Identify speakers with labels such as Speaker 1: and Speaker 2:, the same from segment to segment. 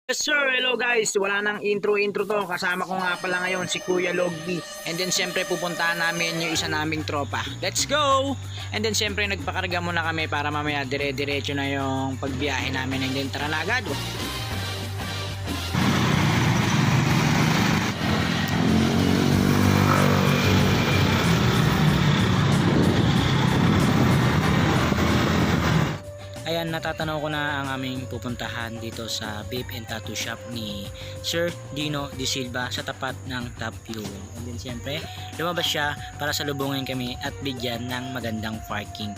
Speaker 1: Yes sir, hello guys. Wala nang intro to. Kasama ko nga pala ngayon si Kuya Logby. And then siyempre pupuntahan namin yung isa naming tropa. Let's go! And then siyempre nagpakarga muna kami para mamaya dire-diretso na yung pagbiyahe namin. And then tara na agad. Ayan, natatanaw ko na ang aming pupuntahan dito sa Vape and Tattoo Shop ni Sir Dino De Silva sa tapat ng Top Fuel. And then siyempre, lumabas siya para salubungin kami at bigyan ng magandang parking.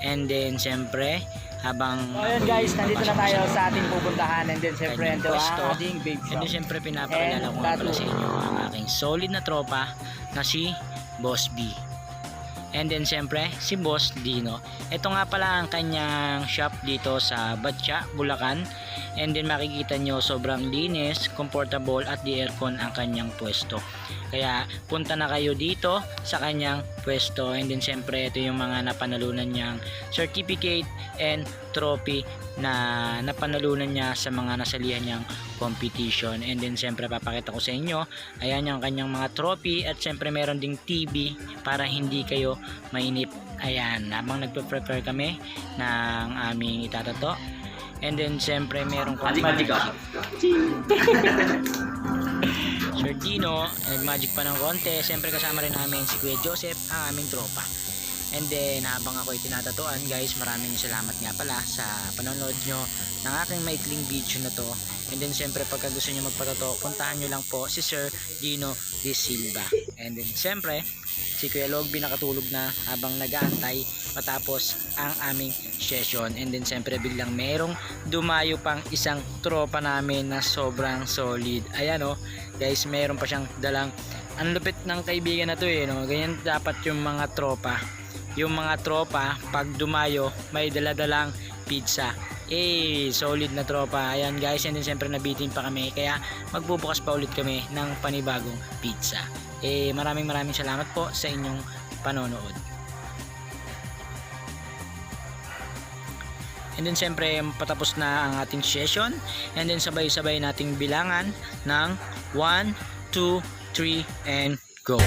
Speaker 1: And then siyempre, habang ayan guys, nandito na tayo sa ating pupuntahan. And then siyempre, ito ang ating vape shop. And then siyempre, pinapakilala ko nga pala sa inyo ang aking solid na tropa na si Boss B. And then siyempre si Boss Dino. Ito nga pala ang kanyang shop dito sa Batya, Bulacan. And then makikita nyo sobrang linis, comfortable at di aircon ang kanyang pwesto. Kaya punta na kayo dito sa kanyang pwesto. And then siyempre ito yung mga napanalunan niyang certificate and trophy na napanalunan niya sa mga nasalihan niyang competition. And then siyempre papakita ko sa inyo, ayan yung kanyang mga trophy at siyempre meron ding TV para hindi kayo mainip. Ayan, habang nagpe-prepare kami ng aming itatato. And then siyempre meron ko magic Sir Dino, nag-magic pa ng konti. Siyempre kasama rin namin si Kuya Joseph, ang aming tropa. And then habang ako ay tinatatuan guys, maraming salamat nga pala sa panonood nyo ng aking maikling video na to. And then siyempre pagka gusto nyo magpatato, puntahan nyo lang po si Sir Dino De Silva. And then siyempre si Kuya Logby nakatulog na habang nag-aantay matapos ang aming session. And then siyempre biglang merong dumayo pang isang tropa namin na sobrang solid. Ayan o guys, meron pa siyang dalang, ang lupit ng kaibigan na to no? Ganyan dapat yung mga tropa. Yung mga tropa pag dumayo may daladalang pizza. Solid na tropa. Ayan guys, and then siyempre nabitin pa kami kaya magbubukas pa ulit kami ng panibagong pizza. Maraming salamat po sa inyong panonood. And then siyempre patapos na ang ating session. And then sabay-sabay nating bilangan ng 1, 2, 3 and go.